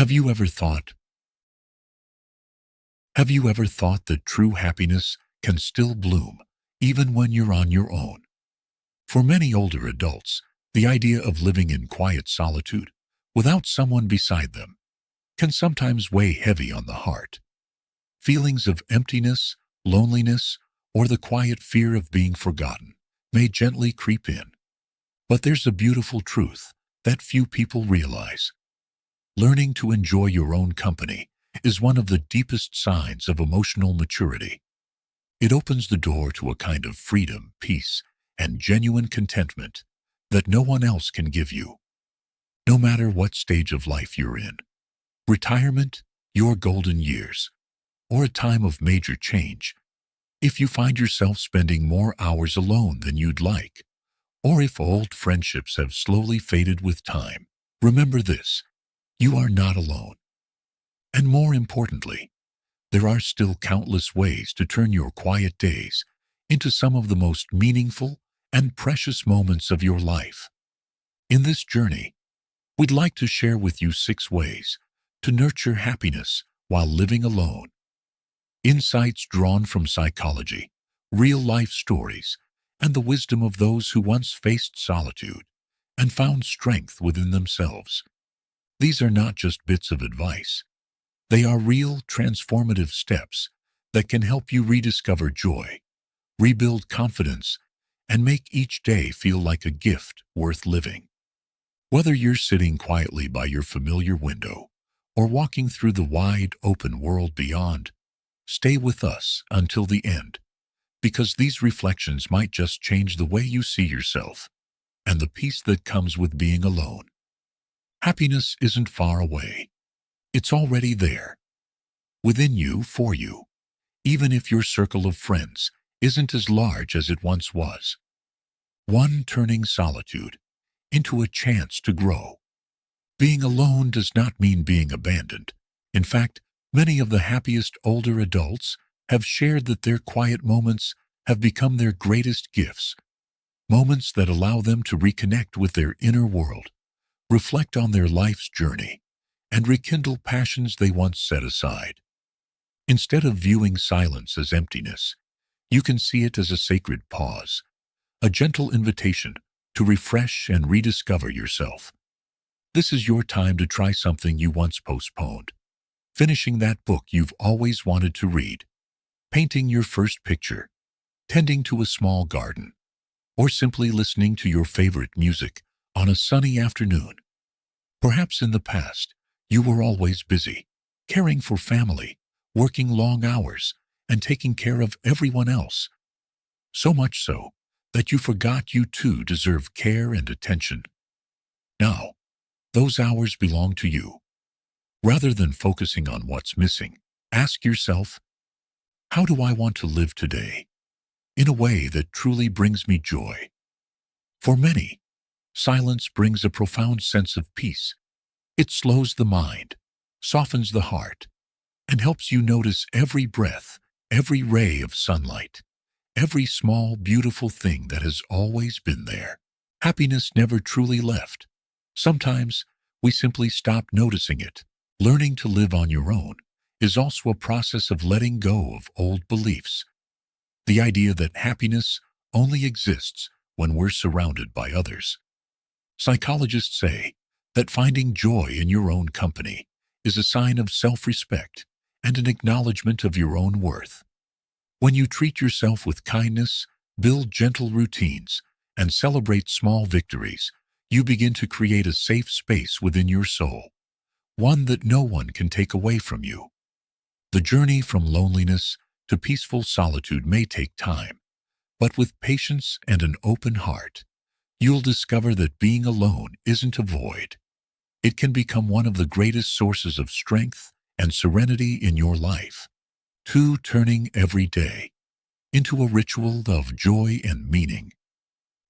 Have you ever thought, have you ever thought that true happiness can still bloom even when you're on your own? For many older adults, the idea of living in quiet solitude without someone beside them can sometimes weigh heavy on the heart. Feelings of emptiness, loneliness, or the quiet fear of being forgotten may gently creep in. But there's a beautiful truth that few people realize. Learning to enjoy your own company is one of the deepest signs of emotional maturity. It opens the door to a kind of freedom, peace, and genuine contentment that no one else can give you. No matter what stage of life you're in, retirement, your golden years, or a time of major change, if you find yourself spending more hours alone than you'd like, or if old friendships have slowly faded with time, remember this: you are not alone. And more importantly, there are still countless ways to turn your quiet days into some of the most meaningful and precious moments of your life. In this journey, we'd like to share with you 6 ways to nurture happiness while living alone. Insights drawn from psychology, real-life stories, and the wisdom of those who once faced solitude and found strength within themselves. These are not just bits of advice. They are real, transformative steps that can help you rediscover joy, rebuild confidence, and make each day feel like a gift worth living. Whether you're sitting quietly by your familiar window or walking through the wide, open world beyond, stay with us until the end, because these reflections might just change the way you see yourself and the peace that comes with being alone. Happiness isn't far away. It's already there, within you, for you, even if your circle of friends isn't as large as it once was. 1. Turning solitude into a chance to grow. Being alone does not mean being abandoned. In fact, many of the happiest older adults have shared that their quiet moments have become their greatest gifts, moments that allow them to reconnect with their inner world, reflect on their life's journey, and rekindle passions they once set aside. Instead of viewing silence as emptiness, you can see it as a sacred pause, a gentle invitation to refresh and rediscover yourself. This is your time to try something you once postponed: finishing that book you've always wanted to read, painting your first picture, tending to a small garden, or simply listening to your favorite music on a sunny afternoon. Perhaps in the past, you were always busy, caring for family, working long hours, and taking care of everyone else. So much so that you forgot you too deserve care and attention. Now, those hours belong to you. Rather than focusing on what's missing, ask yourself, how do I want to live today in a way that truly brings me joy? For many, silence brings a profound sense of peace. It slows the mind, softens the heart, and helps you notice every breath, every ray of sunlight, every small, beautiful thing that has always been there. Happiness never truly left. Sometimes we simply stop noticing it. Learning to live on your own is also a process of letting go of old beliefs. The idea that happiness only exists when we're surrounded by others. Psychologists say that finding joy in your own company is a sign of self-respect and an acknowledgement of your own worth. When you treat yourself with kindness, build gentle routines, and celebrate small victories, you begin to create a safe space within your soul, one that no one can take away from you. The journey from loneliness to peaceful solitude may take time, but with patience and an open heart, you'll discover that being alone isn't a void. It can become one of the greatest sources of strength and serenity in your life. 2. Turning every day into a ritual of joy and meaning.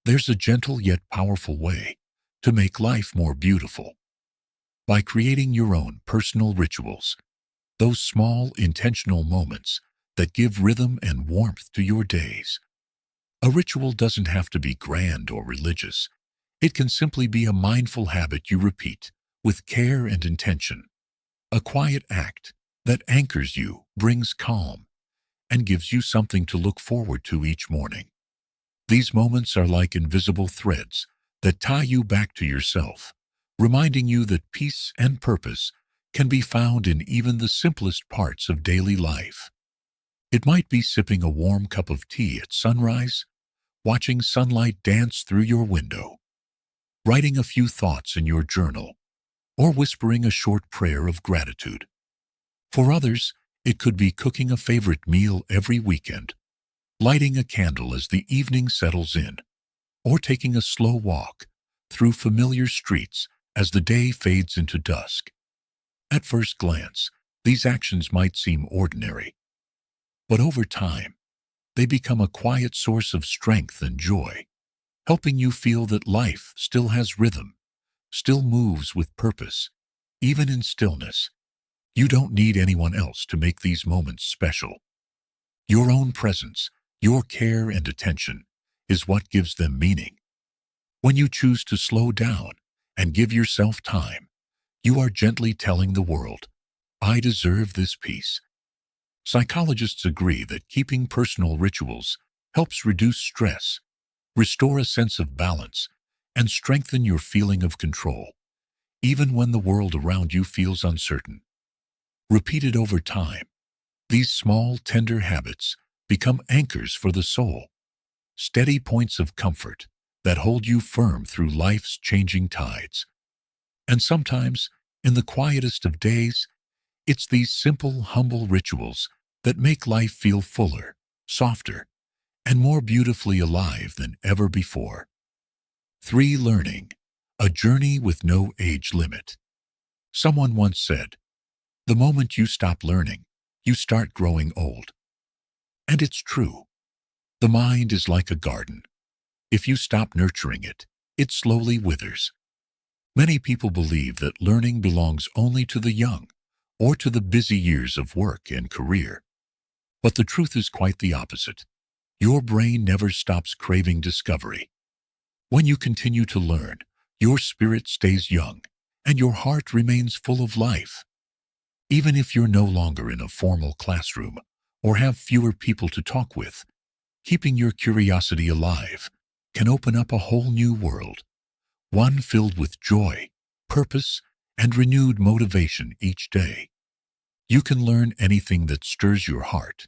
There's a gentle yet powerful way to make life more beautiful. By creating your own personal rituals, those small, intentional moments that give rhythm and warmth to your days. A ritual doesn't have to be grand or religious. It can simply be a mindful habit you repeat with care and intention. A quiet act that anchors you, brings calm, and gives you something to look forward to each morning. These moments are like invisible threads that tie you back to yourself, reminding you that peace and purpose can be found in even the simplest parts of daily life. It might be sipping a warm cup of tea at sunrise, watching sunlight dance through your window, writing a few thoughts in your journal, or whispering a short prayer of gratitude. For others, it could be cooking a favorite meal every weekend, lighting a candle as the evening settles in, or taking a slow walk through familiar streets as the day fades into dusk. At first glance, these actions might seem ordinary, but over time, they become a quiet source of strength and joy, helping you feel that life still has rhythm, still moves with purpose, even in stillness. You don't need anyone else to make these moments special. Your own presence, your care and attention is what gives them meaning. When you choose to slow down and give yourself time, you are gently telling the world, I deserve this peace. Psychologists agree that keeping personal rituals helps reduce stress, restore a sense of balance, and strengthen your feeling of control, even when the world around you feels uncertain. Repeated over time, these small, tender habits become anchors for the soul, steady points of comfort that hold you firm through life's changing tides. And sometimes, in the quietest of days, it's these simple, humble rituals that make life feel fuller, softer, and more beautifully alive than ever before. 3. Learning, a journey with no age limit. Someone once said, the moment you stop learning, you start growing old. And it's true. The mind is like a garden. If you stop nurturing it, it slowly withers. Many people believe that learning belongs only to the young or to the busy years of work and career. But the truth is quite the opposite. Your brain never stops craving discovery. When you continue to learn, your spirit stays young and your heart remains full of life. Even if you're no longer in a formal classroom or have fewer people to talk with, keeping your curiosity alive can open up a whole new world, one filled with joy, purpose, and renewed motivation each day. You can learn anything that stirs your heart: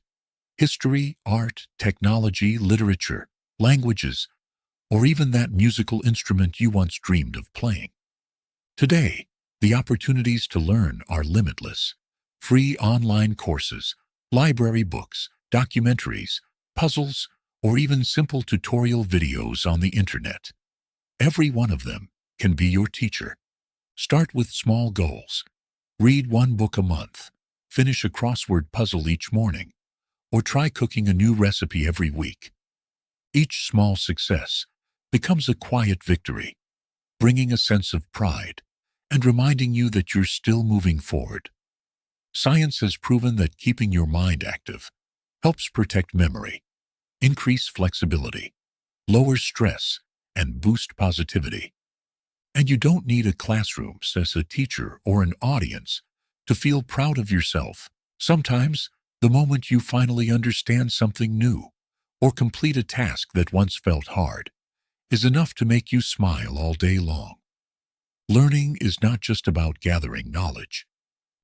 history, art, technology, literature, languages, or even that musical instrument you once dreamed of playing. Today, the opportunities to learn are limitless. Free online courses, library books, documentaries, puzzles, or even simple tutorial videos on the internet. Every one of them can be your teacher. Start with small goals. Read one book a month, finish a crossword puzzle each morning, or try cooking a new recipe every week. Each small success becomes a quiet victory, bringing a sense of pride and reminding you that you're still moving forward. Science has proven that keeping your mind active helps protect memory, increase flexibility, lower stress, and boost positivity. And you don't need a classroom, says a teacher, or an audience to feel proud of yourself. Sometimes, the moment you finally understand something new or complete a task that once felt hard is enough to make you smile all day long. Learning is not just about gathering knowledge.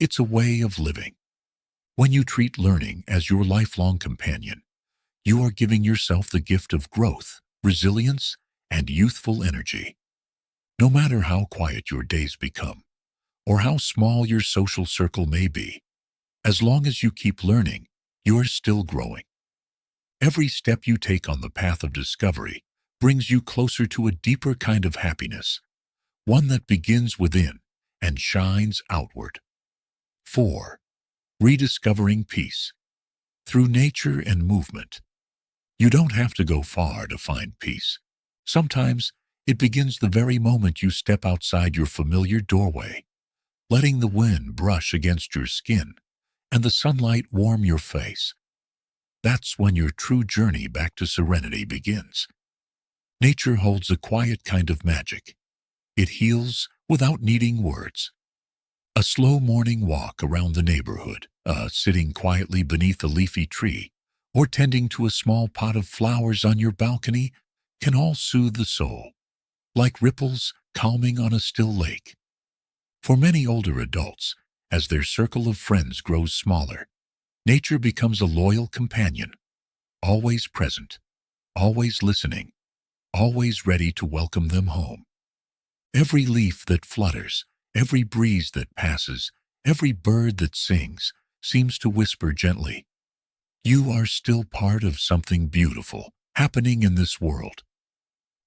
It's a way of living. When you treat learning as your lifelong companion, you are giving yourself the gift of growth, resilience, and youthful energy. No matter how quiet your days become, or how small your social circle may be, as long as you keep learning, you are still growing. Every step you take on the path of discovery brings you closer to a deeper kind of happiness, one that begins within and shines outward. 4. Rediscovering peace. Through nature and movement. You don't have to go far to find peace. Sometimes it begins the very moment you step outside your familiar doorway, letting the wind brush against your skin and the sunlight warm your face. That's when your true journey back to serenity begins. Nature holds a quiet kind of magic. It heals without needing words. A slow morning walk around the neighborhood, sitting quietly beneath a leafy tree, or tending to a small pot of flowers on your balcony can all soothe the soul, like ripples calming on a still lake. For many older adults, as their circle of friends grows smaller, nature becomes a loyal companion, always present, always listening, always ready to welcome them home. Every leaf that flutters, every breeze that passes, every bird that sings seems to whisper gently, "You are still part of something beautiful happening in this world."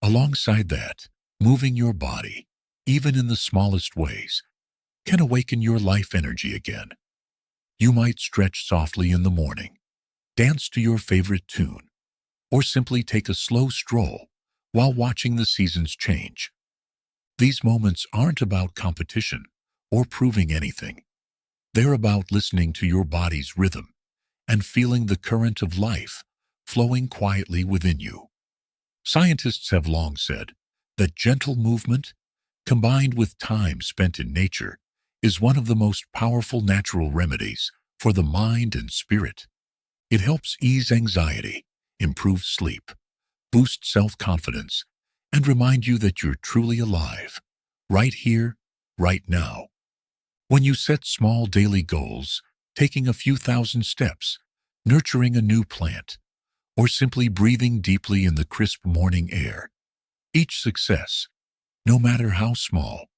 Alongside that, moving your body, even in the smallest ways, can awaken your life energy again. You might stretch softly in the morning, dance to your favorite tune, or simply take a slow stroll while watching the seasons change. These moments aren't about competition or proving anything. They're about listening to your body's rhythm and feeling the current of life flowing quietly within you. Scientists have long said that gentle movement, combined with time spent in nature, is one of the most powerful natural remedies for the mind and spirit. It helps ease anxiety, improve sleep, boost self-confidence, and remind you that you're truly alive, right here, right now. When you set small daily goals, taking a few thousand steps, nurturing a new plant, or simply breathing deeply in the crisp morning air, each success, no matter how small,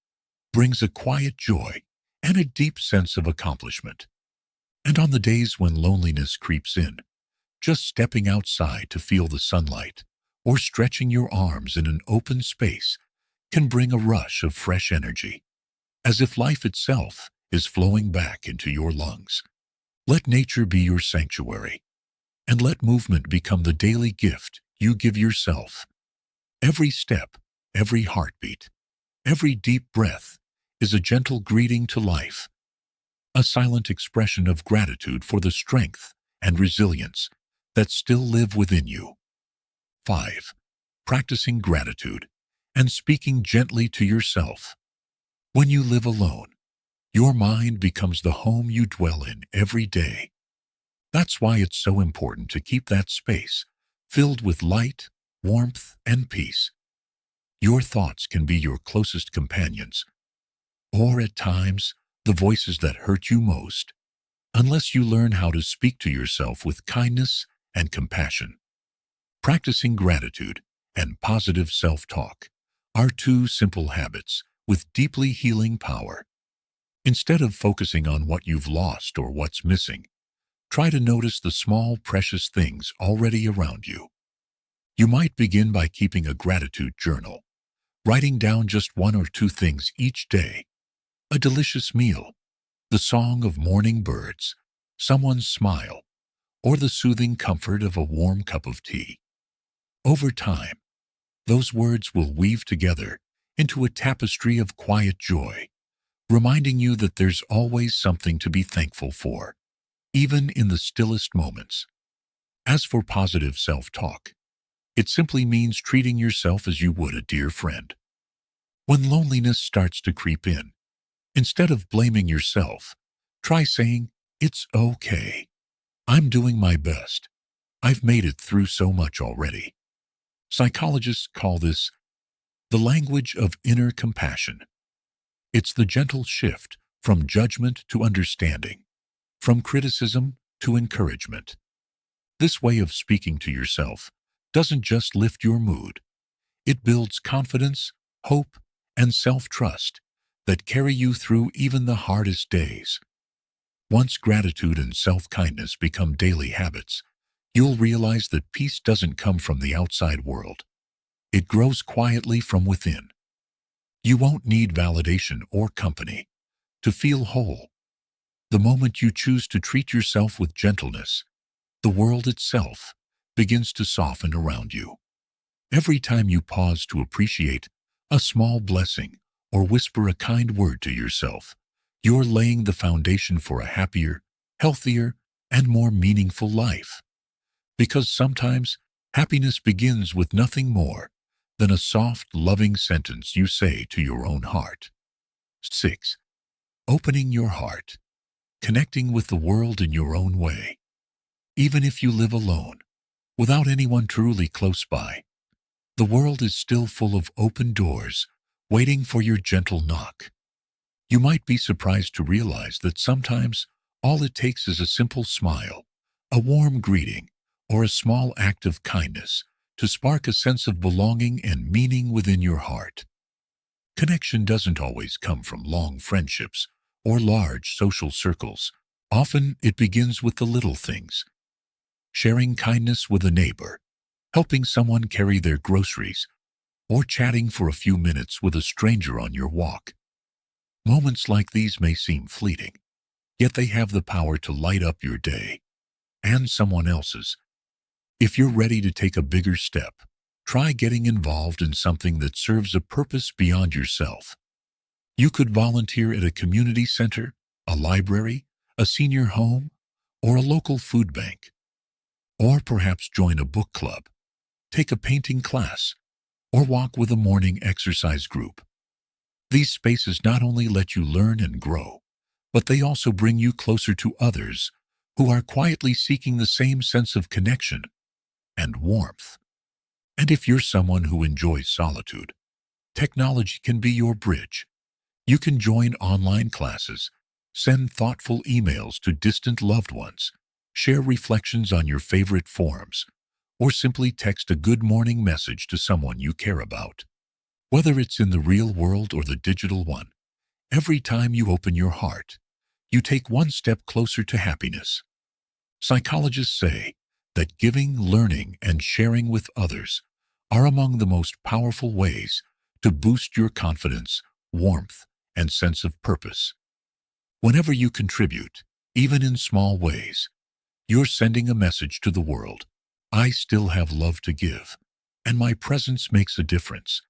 brings a quiet joy and a deep sense of accomplishment. And on the days when loneliness creeps in, just stepping outside to feel the sunlight or stretching your arms in an open space can bring a rush of fresh energy, as if life itself is flowing back into your lungs. Let nature be your sanctuary, and let movement become the daily gift you give yourself. Every step, every heartbeat, every deep breath is a gentle greeting to life, a silent expression of gratitude for the strength and resilience that still live within you. 5. Practicing gratitude and speaking gently to yourself. When you live alone, your mind becomes the home you dwell in every day. That's why it's so important to keep that space filled with light, warmth, and peace. Your thoughts can be your closest companions, or at times, the voices that hurt you most, unless you learn how to speak to yourself with kindness and compassion. Practicing gratitude and positive self-talk are two simple habits with deeply healing power. Instead of focusing on what you've lost or what's missing, try to notice the small, precious things already around you. You might begin by keeping a gratitude journal, writing down just one or two things each day: a delicious meal, the song of morning birds, someone's smile, or the soothing comfort of a warm cup of tea. Over time, those words will weave together into a tapestry of quiet joy, reminding you that there's always something to be thankful for, even in the stillest moments. As for positive self-talk, it simply means treating yourself as you would a dear friend. When loneliness starts to creep in, instead of blaming yourself, try saying, "It's okay. I'm doing my best. I've made it through so much already." Psychologists call this the language of inner compassion. It's the gentle shift from judgment to understanding, from criticism to encouragement. This way of speaking to yourself doesn't just lift your mood, it builds confidence, hope, and self-trust that carry you through even the hardest days. Once gratitude and self-kindness become daily habits, you'll realize that peace doesn't come from the outside world. It grows quietly from within. You won't need validation or company to feel whole. The moment you choose to treat yourself with gentleness, the world itself begins to soften around you. Every time you pause to appreciate a small blessing or whisper a kind word to yourself, you're laying the foundation for a happier, healthier, and more meaningful life. Because sometimes happiness begins with nothing more than a soft, loving sentence you say to your own heart. 6. opening your heart, connecting with the world in your own way. Even if you live alone, without anyone truly close by, the world is still full of open doors, waiting for your gentle knock. You might be surprised to realize that sometimes all it takes is a simple smile, a warm greeting, or a small act of kindness to spark a sense of belonging and meaning within your heart. Connection doesn't always come from long friendships or large social circles. Often it begins with the little things: sharing kindness with a neighbor, helping someone carry their groceries, or chatting for a few minutes with a stranger on your walk. Moments like these may seem fleeting, yet they have the power to light up your day and someone else's. If you're ready to take a bigger step, try getting involved in something that serves a purpose beyond yourself. You could volunteer at a community center, a library, a senior home, or a local food bank. Or perhaps join a book club, take a painting class, or walk with a morning exercise group. These spaces not only let you learn and grow, but they also bring you closer to others who are quietly seeking the same sense of connection and warmth. And if you're someone who enjoys solitude, technology can be your bridge. You can join online classes, send thoughtful emails to distant loved ones, share reflections on your favorite forums, or simply text a good morning message to someone you care about. Whether it's in the real world or the digital one, every time you open your heart, you take one step closer to happiness. Psychologists say that giving, learning, and sharing with others are among the most powerful ways to boost your confidence, warmth, and sense of purpose. Whenever you contribute, even in small ways, you're sending a message to the world: I still have love to give, and my presence makes a difference.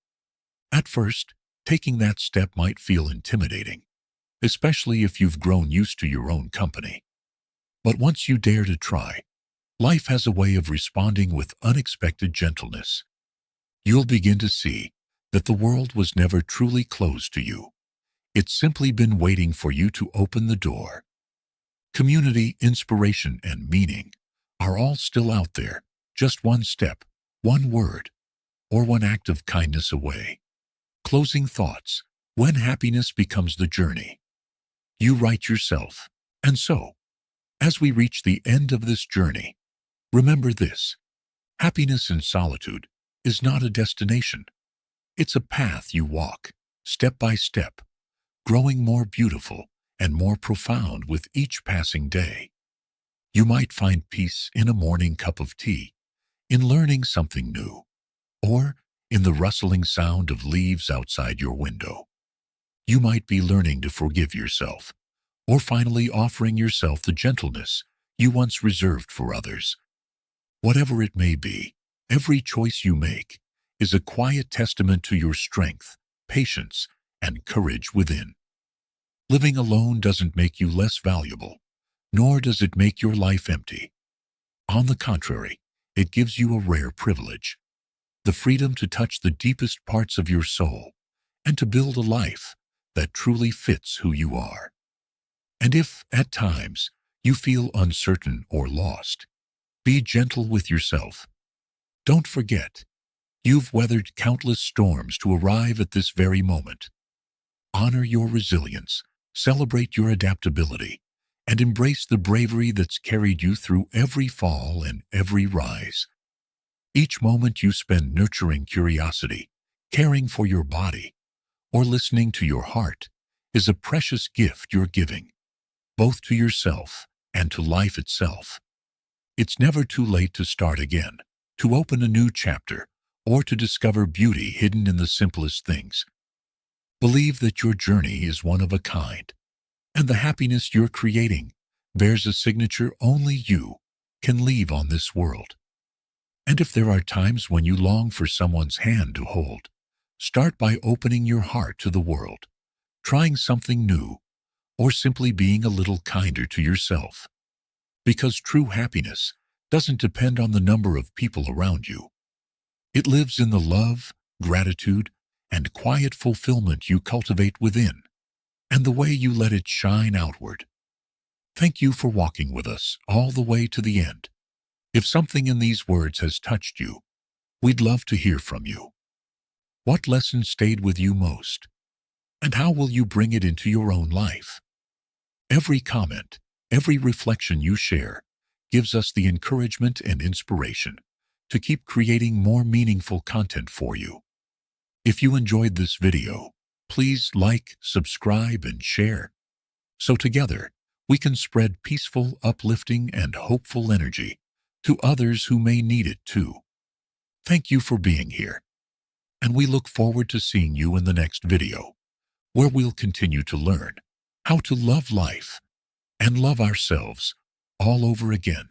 At first, taking that step might feel intimidating, especially if you've grown used to your own company. But once you dare to try, life has a way of responding with unexpected gentleness. You'll begin to see that the world was never truly closed to you. It's simply been waiting for you to open the door. Community, inspiration, and meaning are all still out there, just one step, one word, or one act of kindness away. Closing thoughts: when happiness becomes the journey, you write yourself. And so, as we reach the end of this journey, remember this: happiness in solitude is not a destination. It's a path you walk, step by step, growing more beautiful and more profound with each passing day. You might find peace in a morning cup of tea, in learning something new, or in the rustling sound of leaves outside your window. You might be learning to forgive yourself, or finally offering yourself the gentleness you once reserved for others. Whatever it may be, every choice you make is a quiet testament to your strength, patience, and courage within. Living alone doesn't make you less valuable, nor does it make your life empty. On the contrary, it gives you a rare privilege: the freedom to touch the deepest parts of your soul and to build a life that truly fits who you are. And if, at times, you feel uncertain or lost, be gentle with yourself. Don't forget, you've weathered countless storms to arrive at this very moment. Honor your resilience, celebrate your adaptability, and embrace the bravery that's carried you through every fall and every rise. Each moment you spend nurturing curiosity, caring for your body, or listening to your heart is a precious gift you're giving, both to yourself and to life itself. It's never too late to start again, to open a new chapter, or to discover beauty hidden in the simplest things. Believe that your journey is one of a kind, and the happiness you're creating bears a signature only you can leave on this world. And if there are times when you long for someone's hand to hold, start by opening your heart to the world, trying something new, or simply being a little kinder to yourself. Because true happiness doesn't depend on the number of people around you. It lives in the love, gratitude, and quiet fulfillment you cultivate within. and the way you let it shine outward. Thank you for walking with us all the way to the end. If something in these words has touched you, we'd love to hear from you. What lesson stayed with you most? And how will you bring it into your own life? Every comment, every reflection you share gives us the encouragement and inspiration to keep creating more meaningful content for you. If you enjoyed this video, please like, subscribe, and share, so together we can spread peaceful, uplifting, and hopeful energy to others who may need it too. Thank you for being here, and we look forward to seeing you in the next video, where we'll continue to learn how to love life and love ourselves all over again.